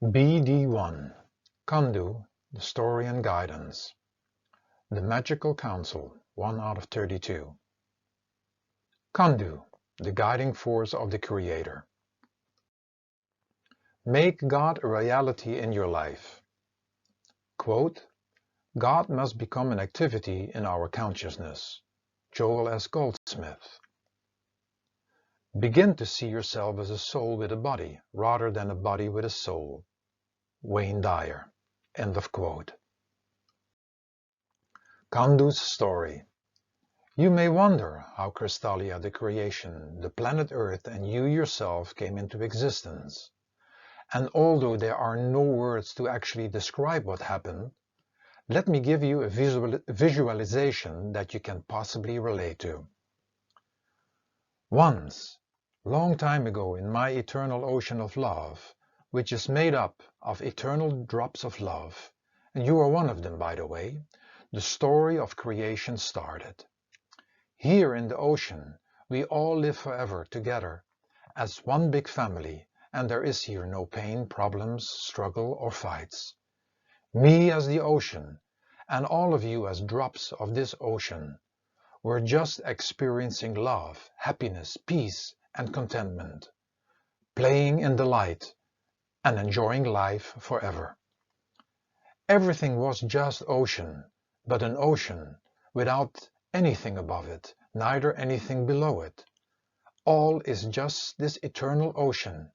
Bd1, Khandu, the Story and Guidance. The Magical Council, 1 out of 32. Khandu, the guiding force of the Creator. Make God a reality in your life. Quote, God must become an activity in our consciousness. Joel S. Goldsmith. Begin to see yourself as a soul with a body, rather than a body with a soul. Wayne Dyer. End of quote. Khandu's story. You may wonder how Crystalia, the creation, the planet Earth, and you yourself came into existence. And although there are no words to actually describe what happened, let me give you a visualization that you can possibly relate to. Once, long time ago in my eternal ocean of love, which is made up of eternal drops of love, and you are one of them, by the way, the story of creation started. Here in the ocean, we all live forever together as one big family, and there is here no pain, problems, struggle, or fights. Me as the ocean, and all of you as drops of this ocean, we're just experiencing love, happiness, peace, and contentment, playing in the light and enjoying life forever. Everything was just ocean, but an ocean without anything above it, neither anything below it. All is just this eternal ocean,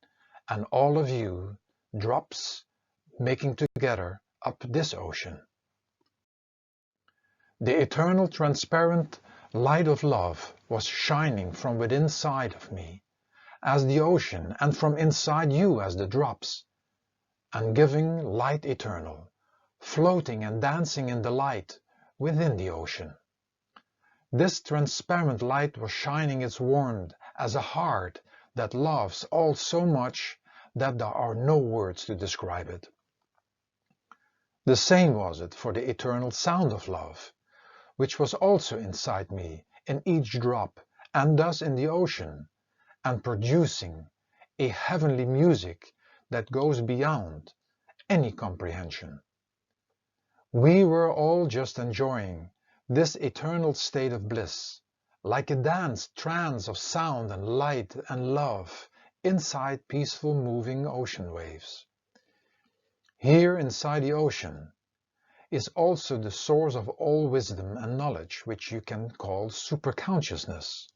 and all of you drops making together up this ocean. The eternal transparent light of love was shining from within inside of me as the ocean, and from inside you as the drops, and giving light eternal, floating and dancing in the light within the ocean. This transparent light was shining its warmth as a heart that loves all so much that there are no words to describe it. The same was it for the eternal sound of love, which was also inside me in each drop, and thus in the ocean, and producing a heavenly music that goes beyond any comprehension. We were all just enjoying this eternal state of bliss, like a dance trance of sound and light and love inside peaceful moving ocean waves. Here inside the ocean is also the source of all wisdom and knowledge, which you can call superconsciousness.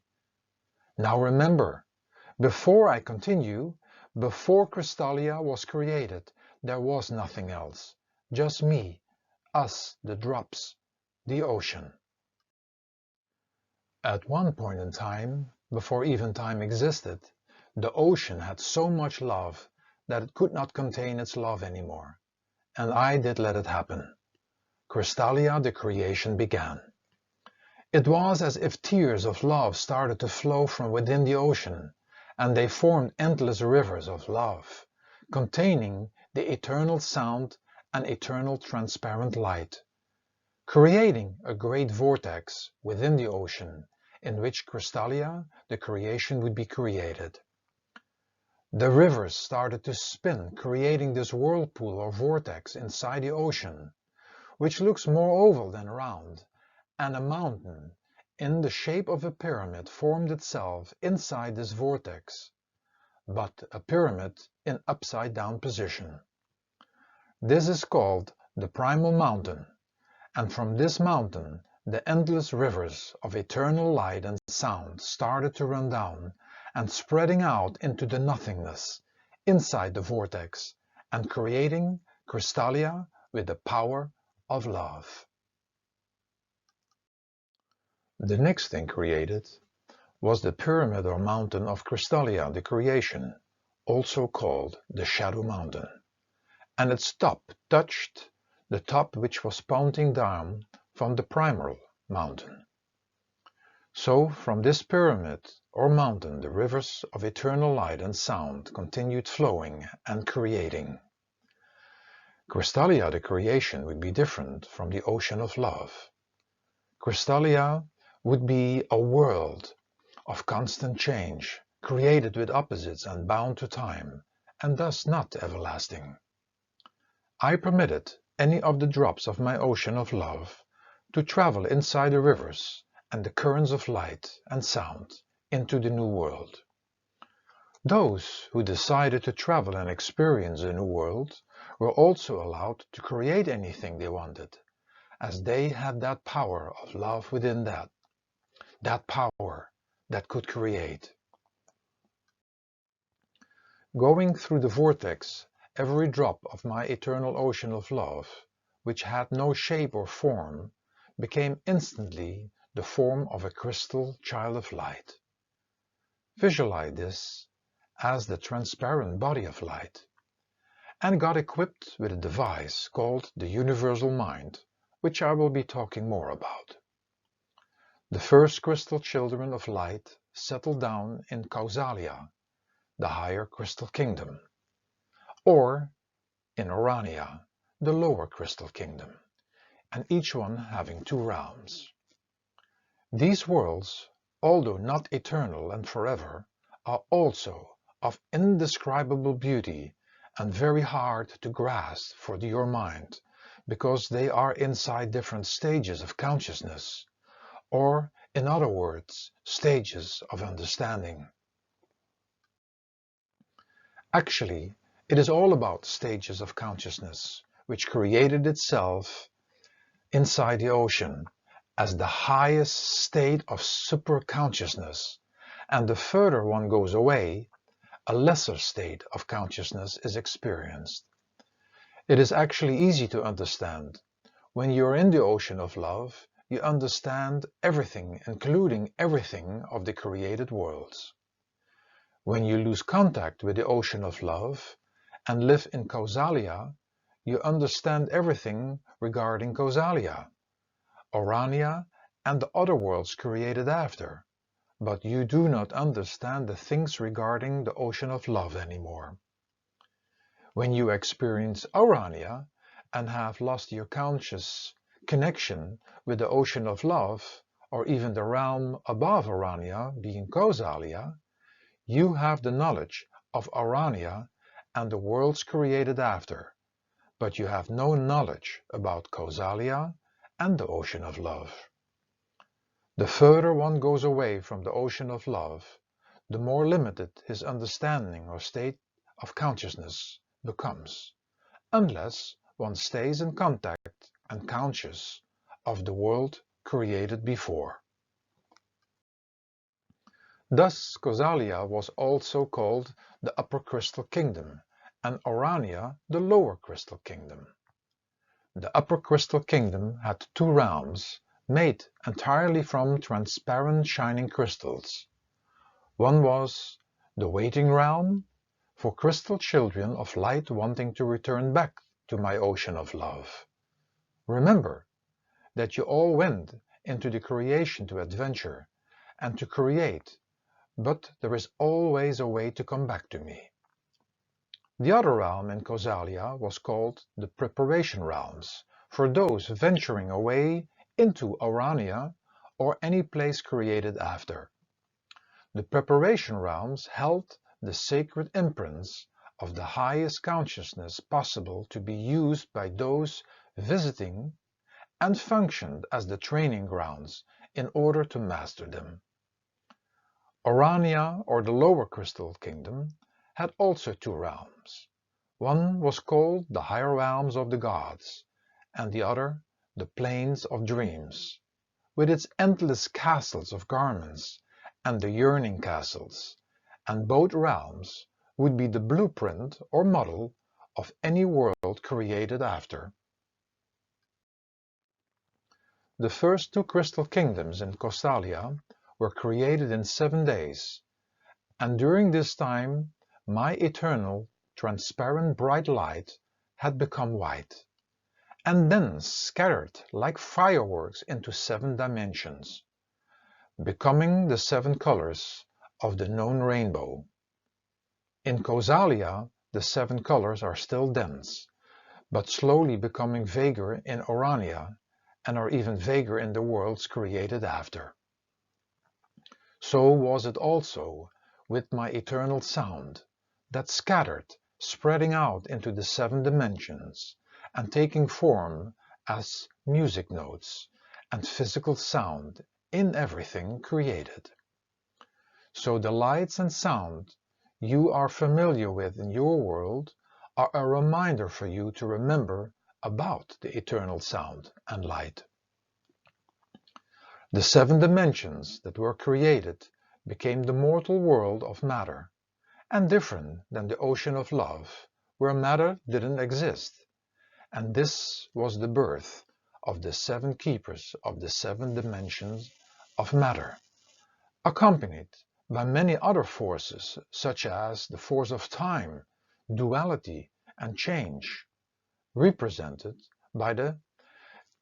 Now remember, before I continue, before Crystalia was created, there was nothing else, just me, us, the drops, the ocean. At one point in time, before even time existed, the ocean had so much love that it could not contain its love anymore, and I did let it happen. Crystalia, the creation, began. It was as if tears of love started to flow from within the ocean, and they formed endless rivers of love, containing the eternal sound and eternal transparent light, creating a great vortex within the ocean in which Crystalia, the creation, would be created. The rivers started to spin, creating this whirlpool or vortex inside the ocean, which looks more oval than round, and a mountain in the shape of a pyramid formed itself inside this vortex, but a pyramid in upside-down position. This is called the primal mountain, and from this mountain the endless rivers of eternal light and sound started to run down and spreading out into the nothingness inside the vortex and creating Crystalia with the power of love. The next thing created was the pyramid or mountain of Crystalia, the creation, also called the Shadow Mountain, and its top touched the top which was pointing down from the primal mountain. So from this pyramid or mountain the rivers of eternal light and sound continued flowing and creating. Crystalia, the creation, would be different from the ocean of love. Crystalia would be a world of constant change, created with opposites and bound to time, and thus not everlasting. I permitted any of the drops of my ocean of love to travel inside the rivers and the currents of light and sound into the new world. Those who decided to travel and experience the new world were also allowed to create anything they wanted, as they had that power of love within that power that could create. Going through the vortex, every drop of my eternal ocean of love, which had no shape or form, became instantly the form of a crystal child of light. Visualize this as the transparent body of light, and got equipped with a device called the Universal Mind, which I will be talking more about. The first crystal children of light settled down in Causalia, the higher crystal kingdom, or in Orania, the lower crystal kingdom, and each one having two realms. These worlds, although not eternal and forever, are also of indescribable beauty and very hard to grasp for your mind, because they are inside different stages of consciousness, or, in other words, stages of understanding. Actually, it is all about stages of consciousness, which created itself inside the ocean as the highest state of superconsciousness, and the further one goes away, a lesser state of consciousness is experienced. It is actually easy to understand. When you are in the ocean of love, you understand everything, including everything of the created worlds. When you lose contact with the ocean of love and live in Causalia, you understand everything regarding Causalia, Orania, and the other worlds created after, but you do not understand the things regarding the ocean of love anymore. When you experience Orania and have lost your conscious connection with the ocean of love, or even the realm above Orania being Causalia, you have the knowledge of Orania and the worlds created after, but you have no knowledge about Causalia and the ocean of love. The further one goes away from the ocean of love, the more limited his understanding or state of consciousness becomes, unless one stays in contact and conscious of the world created before. Thus Causalia was also called the Upper Crystal Kingdom, and Orania the Lower Crystal Kingdom. The Upper Crystal Kingdom had two realms, made entirely from transparent shining crystals. One was the waiting realm, for crystal children of light wanting to return back to my ocean of love. Remember that you all went into the creation to adventure and to create, but there is always a way to come back to me. The other realm in Causalia was called the Preparation Realms, for those venturing away into Orania or any place created after. The Preparation Realms held the sacred imprints of the highest consciousness possible to be used by those visiting, and functioned as the training grounds in order to master them. Orania, or the Lower Crystal Kingdom, had also two realms. One was called the Higher Realms of the Gods, and the other the Plains of Dreams, with its endless castles of garments and the yearning castles, and both realms would be the blueprint or model of any world created after. The first two crystal kingdoms in Causalia were created in 7 days, and during this time my eternal, transparent bright light had become white, and then scattered like fireworks into 7 dimensions, becoming the 7 colors of the known rainbow. In Causalia, the 7 colors are still dense, but slowly becoming vaguer in Orania, and are even vaguer in the worlds created after. So was it also with my eternal sound, that scattered, spreading out into the 7 dimensions, and taking form as music notes and physical sound in everything created. So the lights and sound you are familiar with in your world are a reminder for you to remember about the eternal sound and light. The 7 dimensions that were created became the mortal world of matter, and different than the ocean of love, where matter didn't exist. And this was the birth of the 7 keepers of the 7 dimensions of matter, accompanied by many other forces such as the force of time, duality and change, represented by the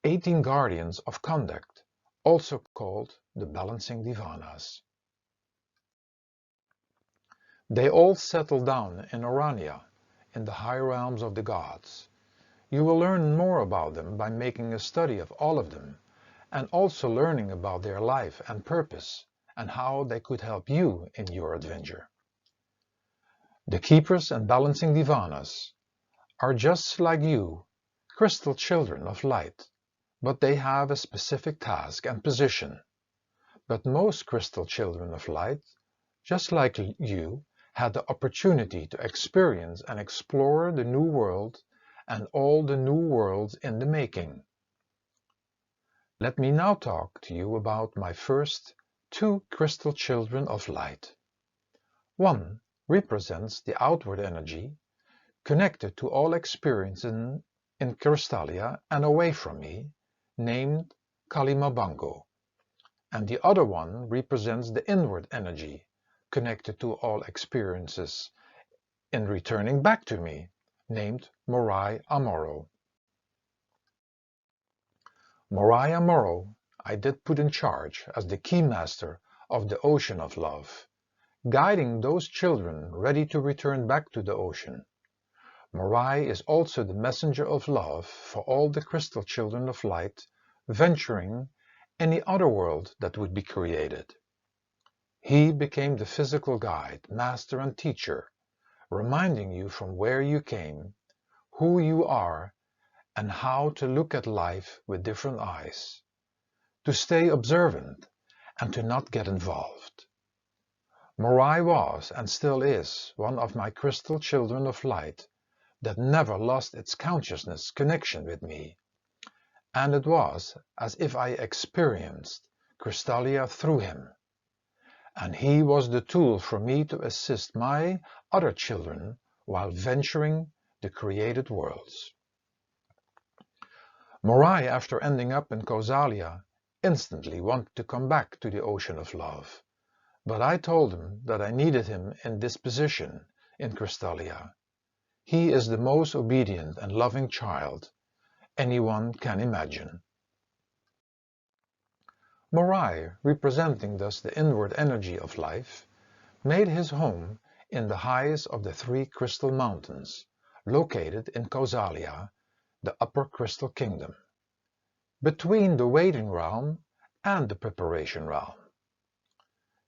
18 guardians of conduct, also called the balancing divanas. They all settle down in Orania, in the high realms of the gods. You will learn more about them by making a study of all of them, and also learning about their life and purpose, and how they could help you in your adventure. The keepers and balancing divanas are just like you, crystal children of light, but they have a specific task and position. But most crystal children of light, just like you, had the opportunity to experience and explore the new world and all the new worlds in the making. Let me now talk to you about my first 2 crystal children of light. One represents the outward energy connected to all experience in Crystallia and away from me, named Kalimabango, and the other one represents the inward energy connected to all experiences in returning back to me, named Morai Amoro. Morai Amoro I did put in charge as the key master of the ocean of love, guiding those children ready to return back to the ocean. Morai is also the messenger of love for all the crystal children of light venturing any other world that would be created. He became the physical guide, master and teacher, reminding you from where you came, who you are, and how to look at life with different eyes, to stay observant and to not get involved. Morai was and still is one of my crystal children of light that never lost its consciousness connection with me, and it was as if I experienced Crystallia through him, and he was the tool for me to assist my other children while venturing the created worlds. Morai, after ending up in Kausalia, instantly wanted to come back to the ocean of love, but I told him that I needed him in this position in Crystallia. He is the most obedient and loving child anyone can imagine. Morai, representing thus the inward energy of life, made his home in the highest of the 3 crystal mountains, located in Kausalia, the upper crystal kingdom, between the waiting realm and the preparation realm.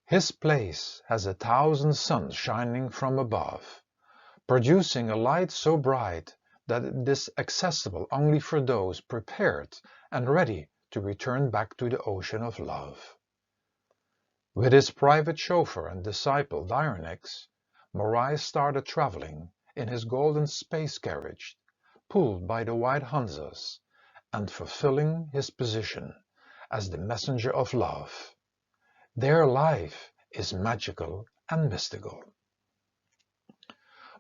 His place has 1,000 suns shining from above, producing a light so bright that it is accessible only for those prepared and ready to return back to the ocean of love. With his private chauffeur and disciple Dionyx, Morai started traveling in his golden space carriage, pulled by the white Hansas, and fulfilling his position as the messenger of love. Their life is magical and mystical.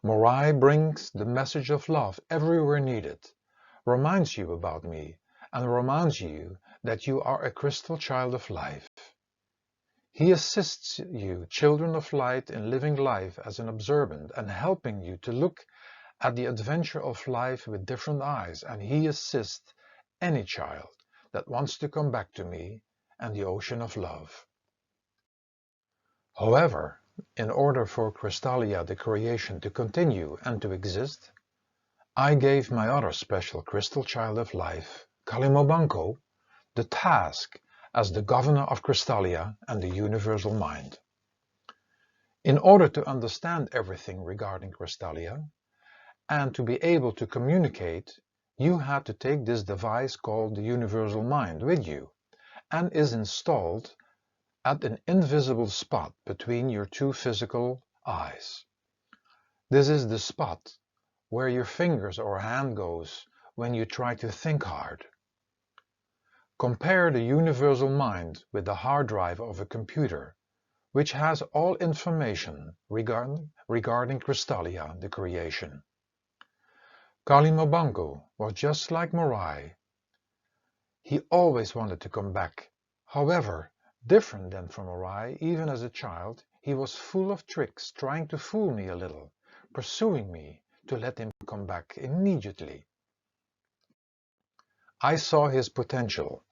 Morai brings the message of love everywhere needed, reminds you about me, and reminds you that you are a crystal child of life. He assists you, children of light, in living life as an observant and helping you to look at the adventure of life with different eyes, and he assists any child that wants to come back to me and the ocean of love. However, in order for Crystallia, the creation, to continue and to exist, I gave my other special crystal child of life, Kalimobanko, the task as the governor of Crystallia and the universal mind. In order to understand everything regarding Crystallia and to be able to communicate you had to take this device called the universal mind with you, and is installed at an invisible spot between your two physical eyes. This is the spot where your fingers or hand goes when you try to think hard. Compare the universal mind with the hard drive of a computer, which has all information regarding Crystalia, the creation. Kalimabango was just like Morai. He always wanted to come back. However, different than from Morai, even as a child, he was full of tricks, trying to fool me a little, pursuing me to let him come back immediately. I saw his potential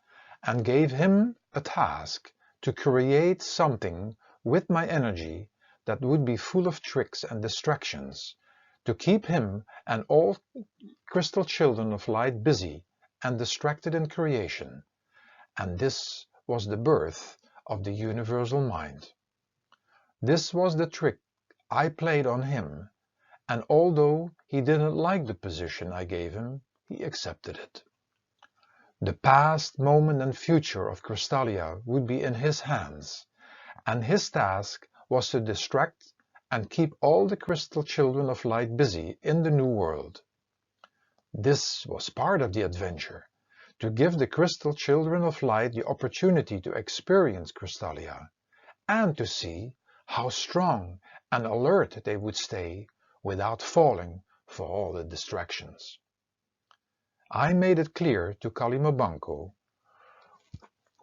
and gave him a task to create something with my energy that would be full of tricks and distractions, to keep him and all crystal children of light busy and distracted in creation. And this was the birth of the universal mind. This was the trick I played on him, and although he didn't like the position I gave him, he accepted it. The past, moment and future of Crystalia would be in his hands, and his task was to distract and keep all the crystal children of light busy in the new world. This was part of the adventure, to give the crystal children of light the opportunity to experience Crystalia, and to see how strong and alert they would stay without falling for all the distractions. I made it clear to Kalimabango,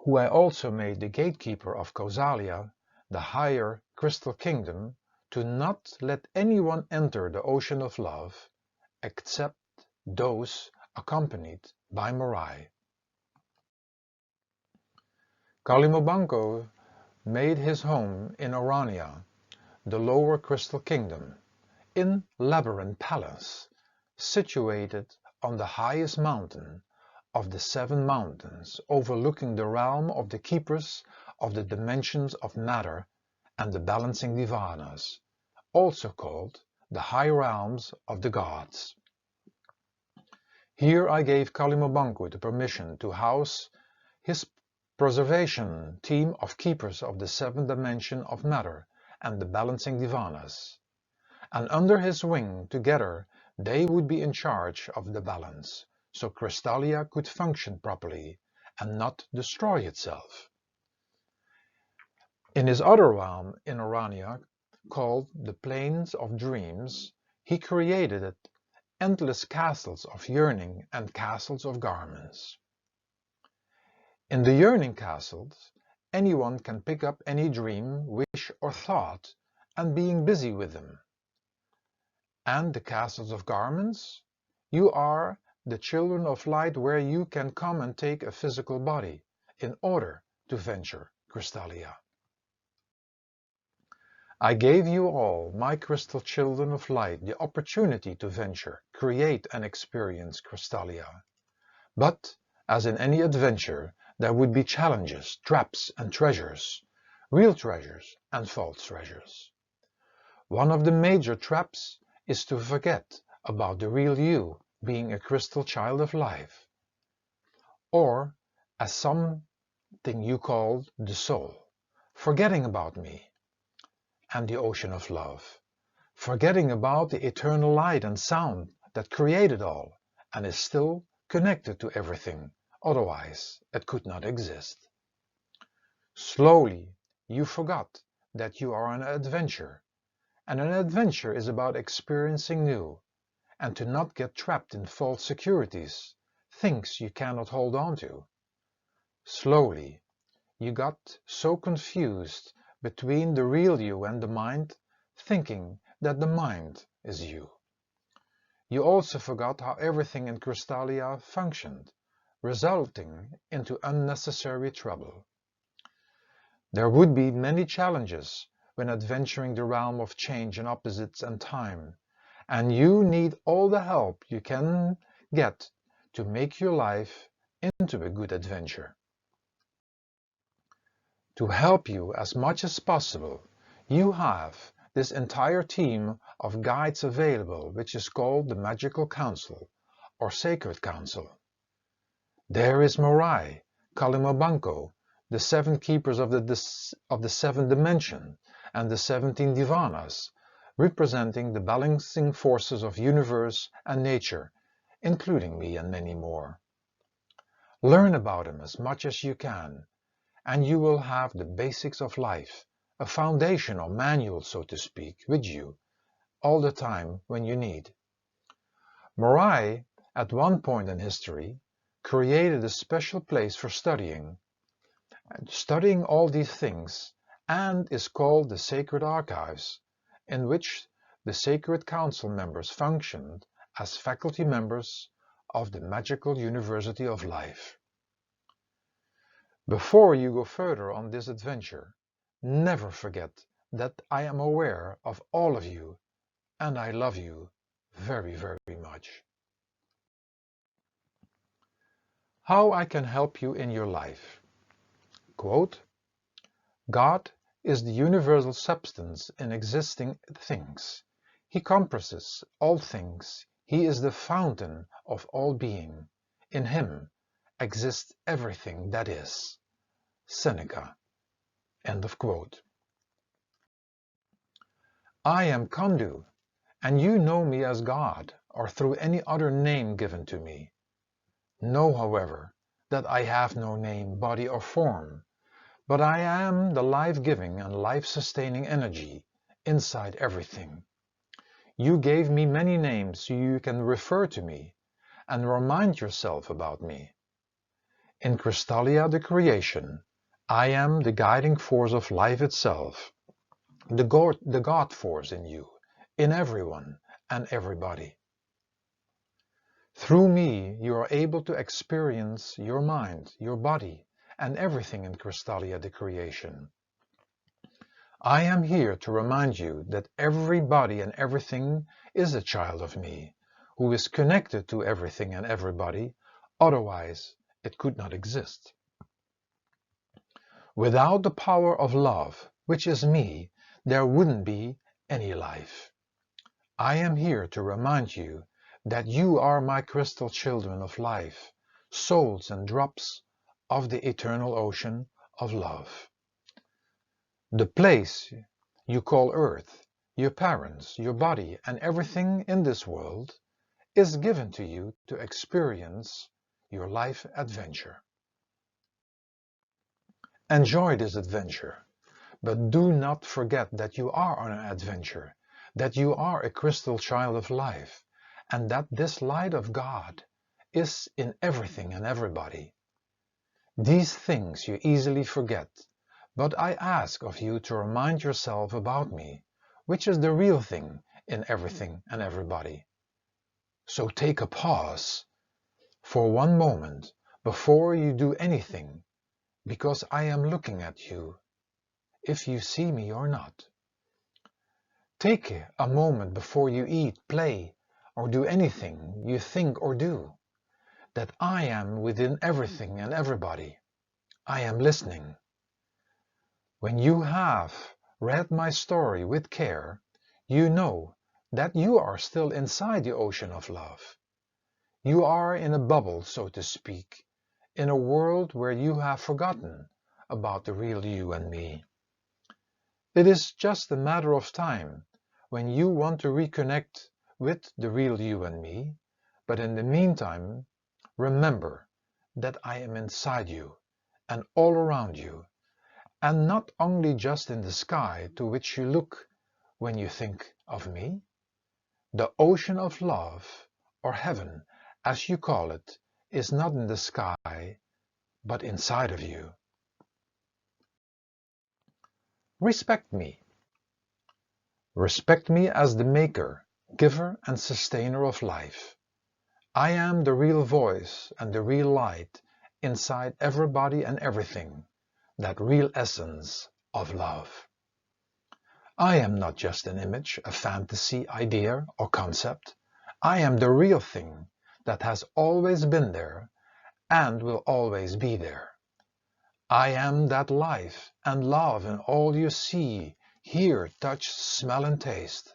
who I also made the gatekeeper of Kausalia, the higher crystal kingdom, to not let anyone enter the ocean of love except those accompanied by Morai. Kalimabango made his home in Orania, the lower crystal kingdom, in Labyrinth Palace, situated on the highest mountain of the 7 mountains, overlooking the realm of the keepers of the dimensions of matter and the balancing divanas, also called the high realms of the gods. Here I gave Kalimabango the permission to house his preservation team of keepers of the 7th dimension of matter and the balancing divanas, and under his wing together they would be in charge of the balance, so Crystalia could function properly and not destroy itself. In his other realm in Orania, called the Plains of Dreams, he created endless castles of yearning and castles of garments. In the yearning castles, anyone can pick up any dream, wish or thought and being busy with them. And the castles of garments, you are the children of light where you can come and take a physical body in order to venture Crystalia. I gave you all, my crystal children of light, the opportunity to venture, create and experience Crystalia. But, as in any adventure, there would be challenges, traps and treasures, real treasures and false treasures. One of the major traps is to forget about the real you being a crystal child of life, or as something you call the soul, forgetting about me and the ocean of love, forgetting about the eternal light and sound that created all and is still connected to everything, otherwise it could not exist. Slowly you forgot that you are on an adventure, and an adventure is about experiencing new, and to not get trapped in false securities, things you cannot hold on to. Slowly you got so confused between the real you and the mind, thinking that the mind is you. You also forgot how everything in Crystalia functioned, resulting into unnecessary trouble. There would be many challenges when adventuring the realm of change and opposites and time, and you need all the help you can get to make your life into a good adventure. To help you as much as possible, you have this entire team of guides available, which is called the Magical Council, or Sacred Council. There is Morai, Kalimobanko, the 7 keepers of the 7th dimension, and the 17 Divanas, representing the balancing forces of universe and nature, including me and many more. Learn about them as much as you can, and you will have the basics of life, a foundation or manual, so to speak, with you all the time when you need. Morai, at one point in history, created a special place for studying all these things, and is called the Sacred Archives, in which the Sacred Council members functioned as faculty members of the Magical University of Life. Before you go further on this adventure, never forget that I am aware of all of you, and I love you very, very much. How I can help you in your life. Quote, God is the universal substance in existing things. He compresses all things. He is the fountain of all being. In him exists everything that is. Seneca. End of quote. I am Khandu, and you know me as God or through any other name given to me. Know, however, that I have no name, body or form, but I am the life-giving and life-sustaining energy inside everything. You gave me many names so you can refer to me and remind yourself about me. In Crystallia, the creation, I am the guiding force of life itself, the God force in you, in everyone and everybody. Through me, you are able to experience your mind, your body, and everything in Crystallia, the creation. I am here to remind you that everybody and everything is a child of me, who is connected to everything and everybody, otherwise it could not exist. Without the power of love, which is me, there wouldn't be any life. I am here to remind you that you are my crystal children of life, souls and drops of the eternal ocean of love. The place you call Earth, your parents, your body, and everything in this world is given to you to experience your life adventure. Enjoy this adventure, but do not forget that you are on an adventure, that you are a crystal child of life, and that this light of God is in everything and everybody. These things you easily forget, but I ask of you to remind yourself about me, which is the real thing in everything and everybody. So take a pause for one moment before you do anything, because I am looking at you, if you see me or not. Take a moment before you eat, play, or do anything you think or do, that I am within everything and everybody. I am listening. When you have read my story with care, you know that you are still inside the ocean of love. You are in a bubble, so to speak, in a world where you have forgotten about the real you and me. It is just a matter of time when you want to reconnect with the real you and me, but in the meantime, remember that I am inside you and all around you, and not only just in the sky to which you look when you think of me. The ocean of love, or heaven as you call it, is not in the sky, but inside of you. Respect me. Respect me as the maker, giver and sustainer of life. I am the real voice and the real light inside everybody and everything, that real essence of love. I am not just an image, a fantasy, idea or concept. I am the real thing that has always been there and will always be there. I am that life and love in all you see, hear, touch, smell and taste.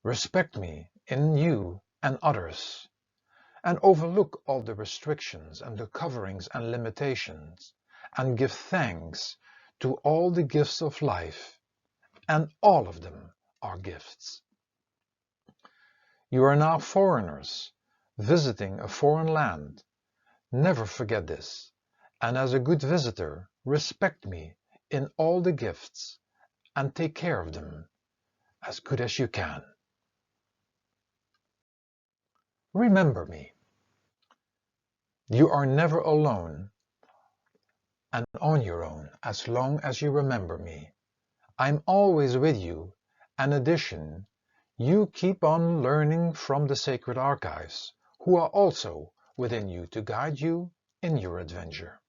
Respect me in you and others, and overlook all the restrictions and the coverings and limitations, and give thanks to all the gifts of life, and all of them are gifts. You are now foreigners, visiting a foreign land. Never forget this, and as a good visitor, respect me in all the gifts, and take care of them as good as you can. Remember me. You are never alone and on your own as long as you remember me. I'm always with you, and in addition, you keep on learning from the sacred archives, who are also within you to guide you in your adventure.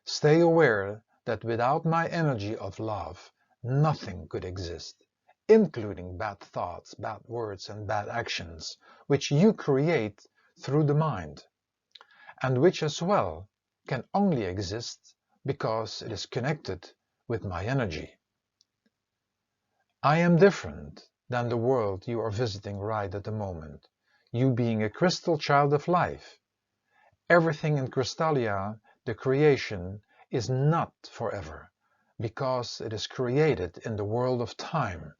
Stay aware that without my energy of love, nothing could exist, including bad thoughts, bad words, and bad actions, which you create through the mind, and which as well can only exist because it is connected with my energy. I am different than the world you are visiting right at the moment, you being a crystal child of life. Everything in Crystallia, the creation, is not forever, because it is created in the world of time,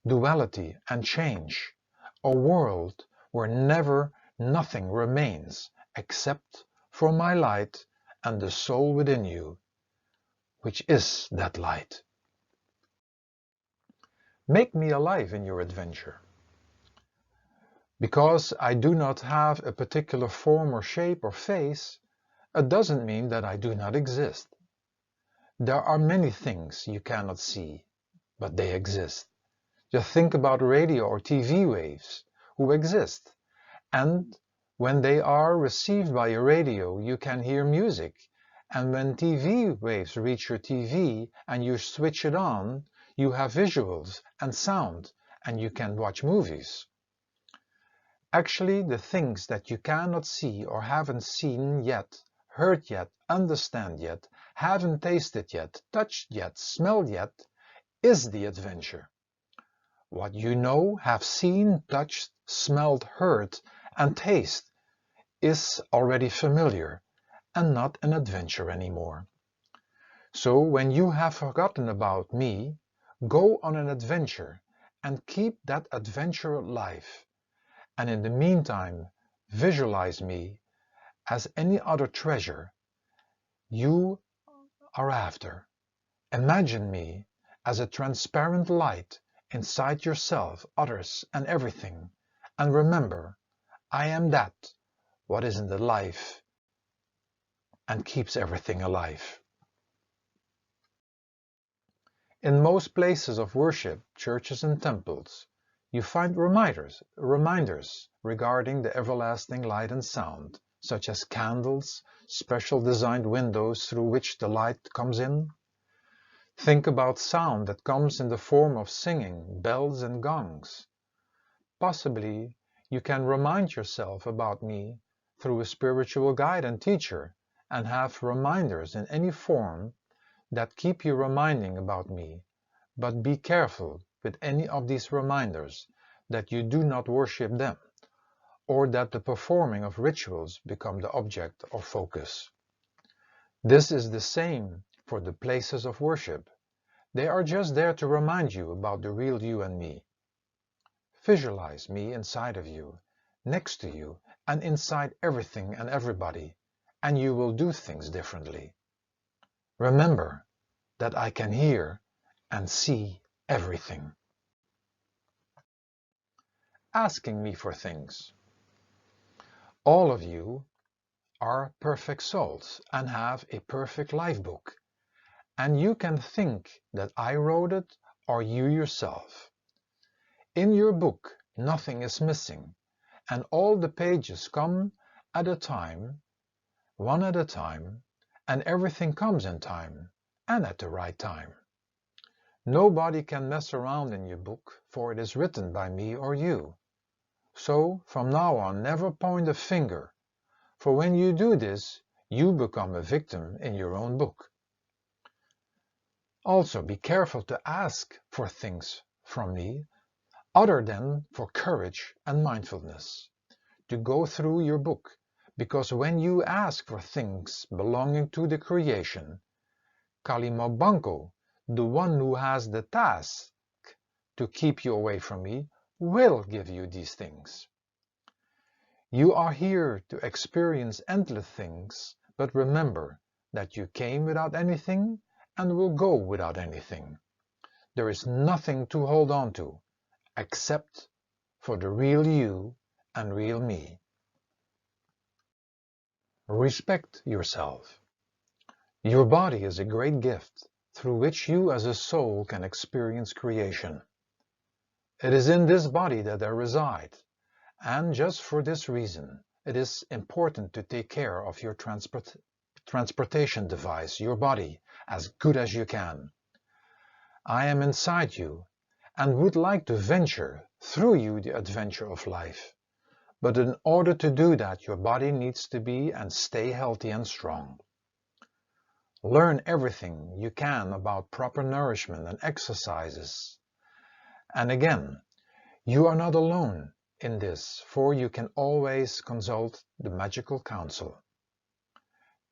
duality and change, a world where never nothing remains except for my light and the soul within you, which is that light. Make me alive in your adventure. Because I do not have a particular form or shape or face, it doesn't mean that I do not exist. There are many things you cannot see, but they exist. Just think about radio or TV waves, who exist. And when they are received by your radio, you can hear music. And when TV waves reach your TV and you switch it on, you have visuals and sound, and you can watch movies. Actually, the things that you cannot see or haven't seen yet, heard yet, understand yet, haven't tasted yet, touched yet, smelled yet, is the adventure. What you know, have seen, touched, smelled, heard, and taste is already familiar and not an adventure anymore. So when you have forgotten about me, go on an adventure and keep that adventure alive. And in the meantime, visualize me as any other treasure you are after. Imagine me as a transparent light inside yourself, others, and everything. And remember, I am that, what is in the life and keeps everything alive. In most places of worship, churches and temples, you find reminders regarding the everlasting light and sound, such as candles, special designed windows through which the light comes in. Think about sound that comes in the form of singing, bells and gongs. Possibly you can remind yourself about me through a spiritual guide and teacher, and have reminders in any form that keep you reminding about me. But be careful with any of these reminders that you do not worship them, or that the performing of rituals become the object or focus. This is the same for the places of worship. They are just there to remind you about the real you and me. Visualize me inside of you, next to you, and inside everything and everybody, and you will do things differently. Remember that I can hear and see everything. Asking me for things. All of you are perfect souls and have a perfect life book, and you can think that I wrote it or you yourself. In your book, nothing is missing, and all the pages come at a time, one at a time, and everything comes in time and at the right time. Nobody can mess around in your book, for it is written by me or you. So, from now on, never point a finger, for when you do this, you become a victim in your own book. Also, be careful to ask for things from me other than for courage and mindfulness. to go through your book, because when you ask for things belonging to the creation, Kalimabanko, the one who has the task to keep you away from me, will give you these things. You are here to experience endless things, but remember that you came without anything and will go without anything. There is nothing to hold on to, except for the real you and real me. Respect yourself. Your body is a great gift through which you as a soul can experience creation. It is in this body that I reside, and just for this reason, it is important to take care of your transportation device, your body, as good as you can. I am inside you and would like to venture through you the adventure of life. But in order to do that, your body needs to be and stay healthy and strong. Learn everything you can about proper nourishment and exercises. And again, you are not alone in this, for you can always consult the magical counsel.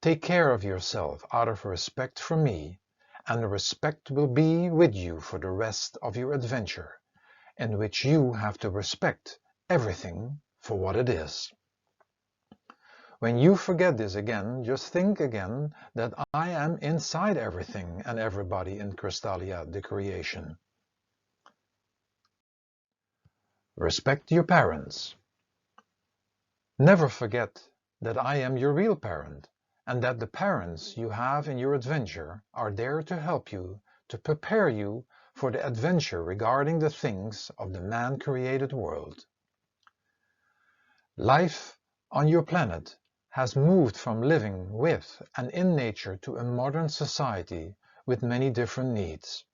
Take care of yourself out of respect for me, and the respect will be with you for the rest of your adventure, in which you have to respect everything for what it is. When you forget this again, just think again that I am inside everything and everybody in Crystalia, the creation. Respect your parents. Never forget that I am your real parent, and that the parents you have in your adventure are there to help you, to prepare you for the adventure regarding the things of the man-created world. Life on your planet has moved from living with and in nature to a modern society with many different needs.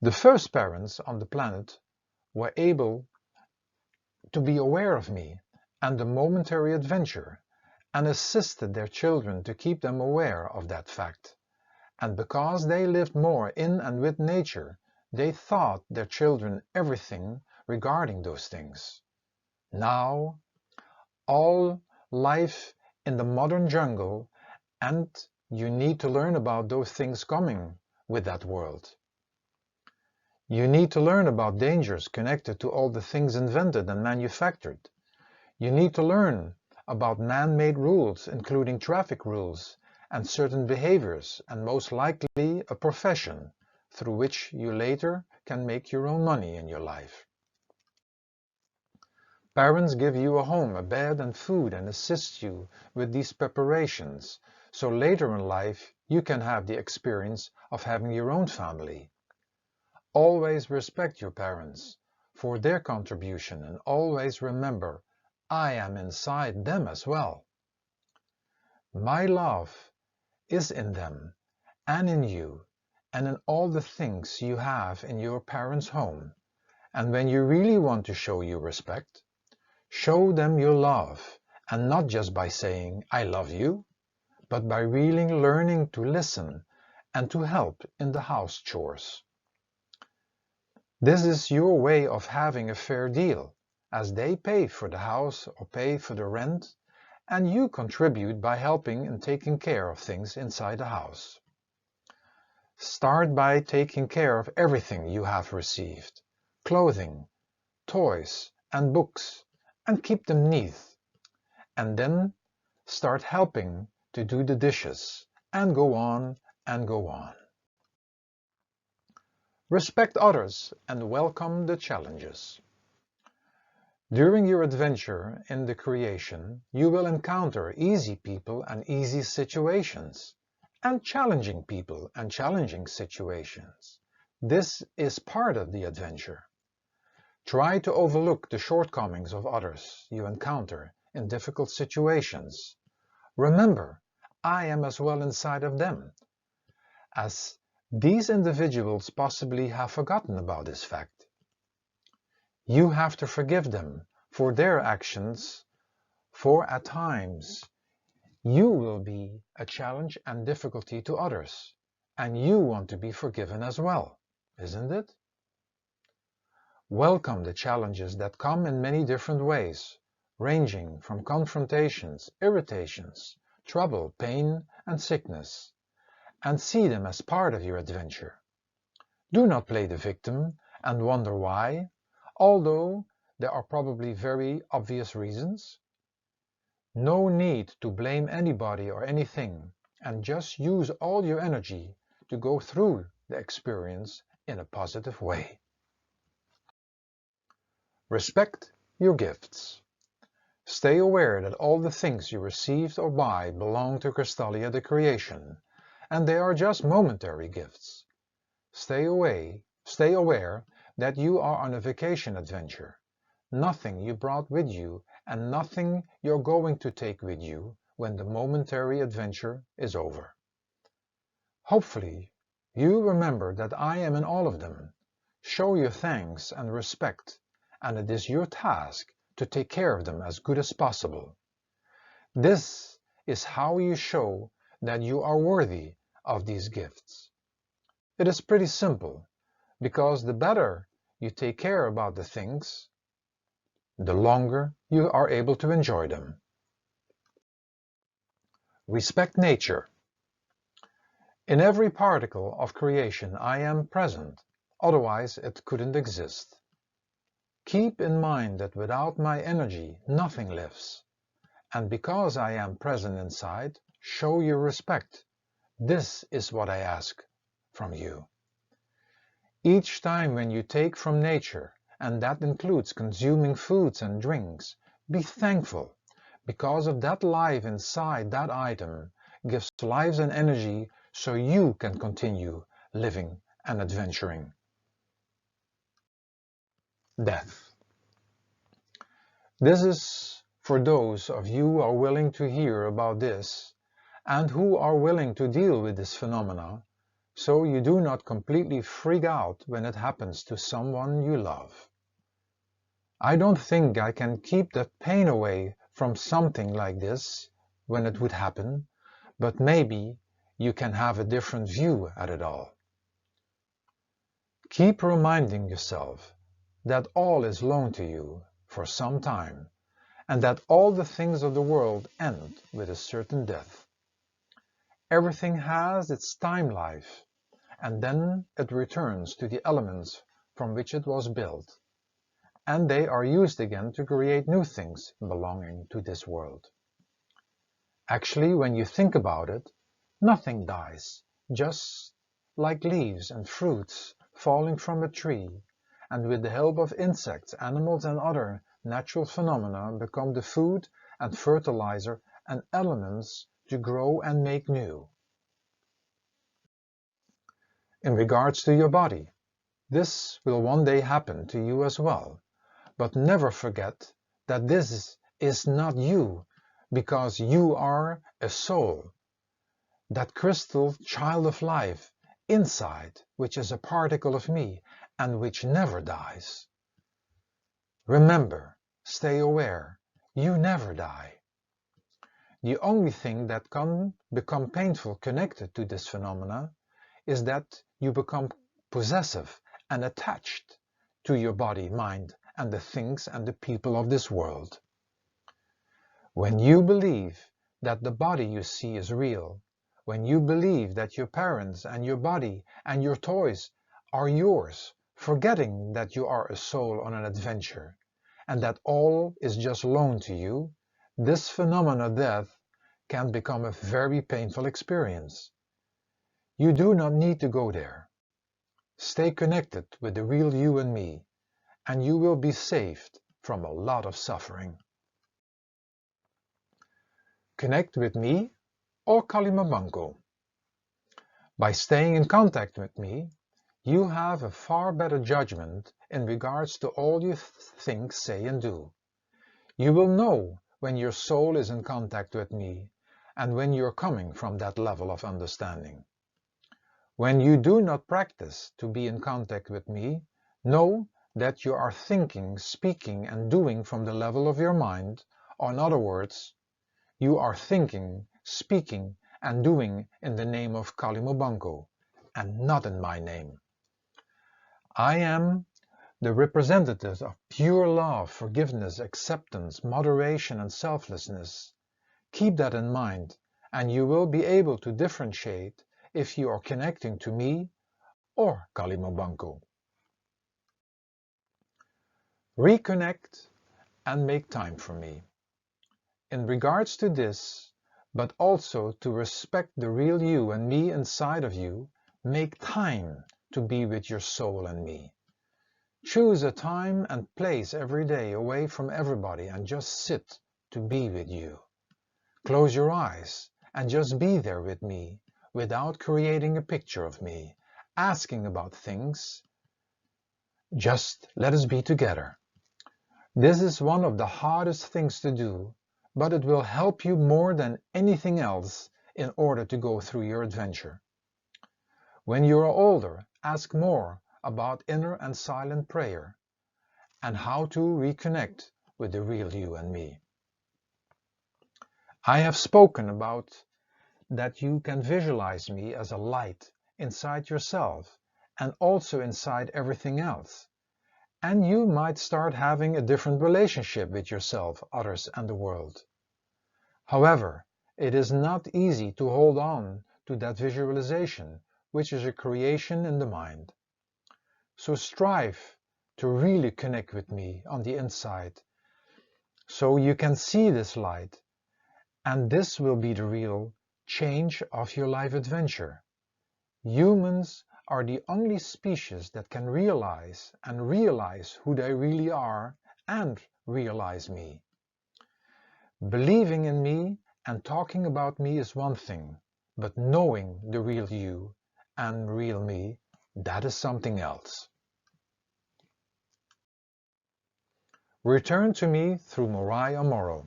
The first parents on the planet were able to be aware of me and the momentary adventure, and assisted their children to keep them aware of that fact. And because they lived more in and with nature, they taught their children everything regarding those things. Now, all life in the modern jungle, and you need to learn about those things coming with that world. You need to learn about dangers connected to all the things invented and manufactured. You need to learn about man-made rules, including traffic rules and certain behaviors, and most likely a profession through which you later can make your own money in your life. Parents give you a home, a bed and food, and assist you with these preparations, so later in life you can have the experience of having your own family. Always respect your parents for their contribution, and always remember, I am inside them as well. My love is in them and in you and in all the things you have in your parents' home. And when you really want to show your respect, show them your love, and not just by saying, I love you, but by really learning to listen and to help in the house chores. This is your way of having a fair deal, as they pay for the house or pay for the rent, and you contribute by helping and taking care of things inside the house. Start by taking care of everything you have received, clothing, toys, and books, and keep them neat. And then start helping to do the dishes, and go on and go on. Respect others and welcome the challenges. During your adventure in the creation, you will encounter easy people and easy situations, and challenging people and challenging situations. This is part of the adventure. Try to overlook the shortcomings of others you encounter in difficult situations. Remember, I am as well inside of them, as these individuals possibly have forgotten about this fact. You have to forgive them for their actions, for at times you will be a challenge and difficulty to others, and you want to be forgiven as well, isn't it? Welcome the challenges that come in many different ways, ranging from confrontations, irritations, trouble, pain, and sickness, and see them as part of your adventure. Do not play the victim and wonder why, although there are probably very obvious reasons. No need to blame anybody or anything, and just use all your energy to go through the experience in a positive way. Respect your gifts. Stay aware that all the things you received or buy belong to Crystalia the Creation, and they are just momentary gifts. Stay aware that you are on a vacation adventure. Nothing you brought with you and nothing you're going to take with you when the momentary adventure is over. Hopefully, you remember that I am in all of them. Show your thanks and respect, and it is your task to take care of them as good as possible. This is how you show that you are worthy of these gifts. It is pretty simple, because the better you take care about the things, the longer you are able to enjoy them. Respect nature. In every particle of creation I am present, otherwise it couldn't exist. Keep in mind that without my energy nothing lives, and because I am present inside, show your respect. This is what I ask from you. Each time when you take from nature, and that includes consuming foods and drinks, be thankful, because of that life inside that item gives life and energy so you can continue living and adventuring. Death. This is for those of you who are willing to hear about this and who are willing to deal with this phenomena, so you do not completely freak out when it happens to someone you love. I don't think I can keep that pain away from something like this when it would happen, but maybe you can have a different view at it all. Keep reminding yourself that all is loaned to you for some time, and that all the things of the world end with a certain death. Everything has its time life, and then it returns to the elements from which it was built, and they are used again to create new things belonging to this world. Actually, when you think about it, nothing dies, just like leaves and fruits falling from a tree, and with the help of insects, animals and other natural phenomena become the food and fertilizer and elements to grow and make new. In regards to your body, this will one day happen to you as well, but never forget that this is not you, because you are a soul, that crystal child of life inside, which is a particle of me and which never dies. Remember, stay aware, you never die. The only thing that can become painful connected to this phenomena is that you become possessive and attached to your body, mind, and the things and the people of this world. When you believe that the body you see is real, when you believe that your parents and your body and your toys are yours, forgetting that you are a soul on an adventure, and that all is just loaned to you, this phenomena death can become a very painful experience. You do not need to go there. Stay connected with the real you and me, and you will be saved from a lot of suffering. Connect with me or Kalimabanko. By staying in contact with me, you have a far better judgment in regards to all you think, say and do. You will know when your soul is in contact with me and when you're coming from that level of understanding. When you do not practice to be in contact with me, know that you are thinking, speaking and doing from the level of your mind, or in other words, you are thinking, speaking and doing in the name of Kalimabanko and not in my name. I am the representatives of pure love, forgiveness, acceptance, moderation, and selflessness. Keep that in mind, and you will be able to differentiate if you are connecting to me or Kalimobanko. Reconnect and make time for me. In regards to this, but also to respect the real you and me inside of you, make time to be with your soul and me. Choose a time and place every day away from everybody and just sit to be with you. Close your eyes and just be there with me without creating a picture of me, asking about things. Just let us be together. This is one of the hardest things to do, but it will help you more than anything else in order to go through your adventure. When you are older, ask more about inner and silent prayer and how to reconnect with the real you and me. I have spoken about that you can visualize me as a light inside yourself and also inside everything else. And you might start having a different relationship with yourself, others, and the world. However, it is not easy to hold on to that visualization, which is a creation in the mind. So strive to really connect with me on the inside, so you can see this light, and this will be the real change of your life adventure. Humans are the only species that can realize who they really are and realize me. Believing in me and talking about me is one thing, but knowing the real you and real me, that is something else. Return to me through Morai Amoro.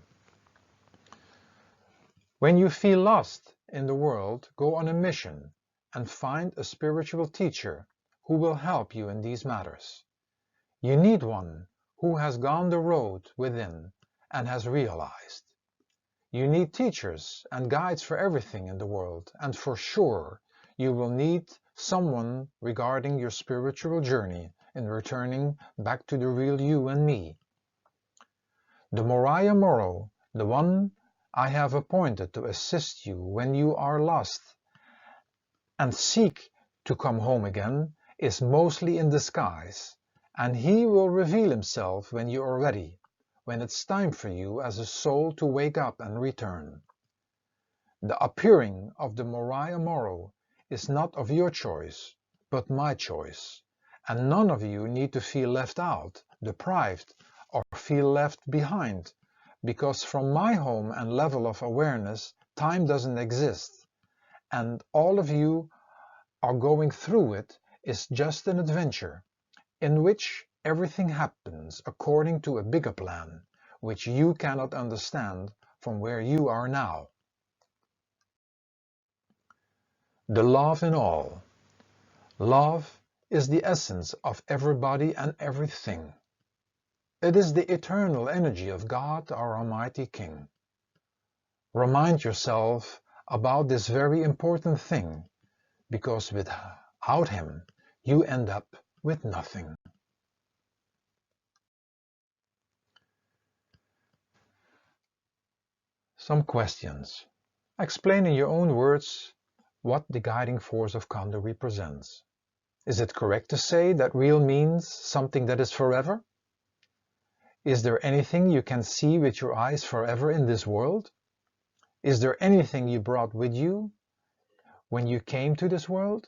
When you feel lost in the world, go on a mission and find a spiritual teacher who will help you in these matters. You need one who has gone the road within and has realized. You need teachers and guides for everything in the world, and for sure you will need someone regarding your spiritual journey in returning back to the real you and me. The Morai Amoro, the one I have appointed to assist you when you are lost and seek to come home again, is mostly in disguise, and he will reveal himself when you are ready, when it's time for you as a soul to wake up and return. The appearing of the Morai Amoro is not of your choice, but my choice, and none of you need to feel left out, deprived, or feel left behind, because from my home and level of awareness, time doesn't exist, and all of you are going through it is just an adventure, in which everything happens according to a bigger plan, which you cannot understand from where you are now. The love in all. Love is the essence of everybody and everything. It is the eternal energy of God, our Almighty King. Remind yourself about this very important thing, because without Him, you end up with nothing. Some questions. Explain in your own words what the guiding force of Khandu represents. Is it correct to say that real means something that is forever? Is there anything you can see with your eyes forever in this world? Is there anything you brought with you when you came to this world?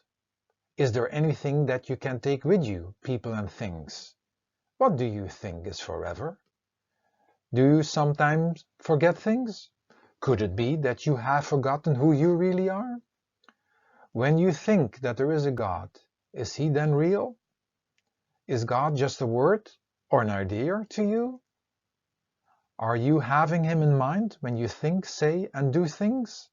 Is there anything that you can take with you, people and things? What do you think is forever? Do you sometimes forget things? Could it be that you have forgotten who you really are? When you think that there is a God, is He then real? Is God just a word or an idea to you? Are you having Him in mind when you think, say, and do things?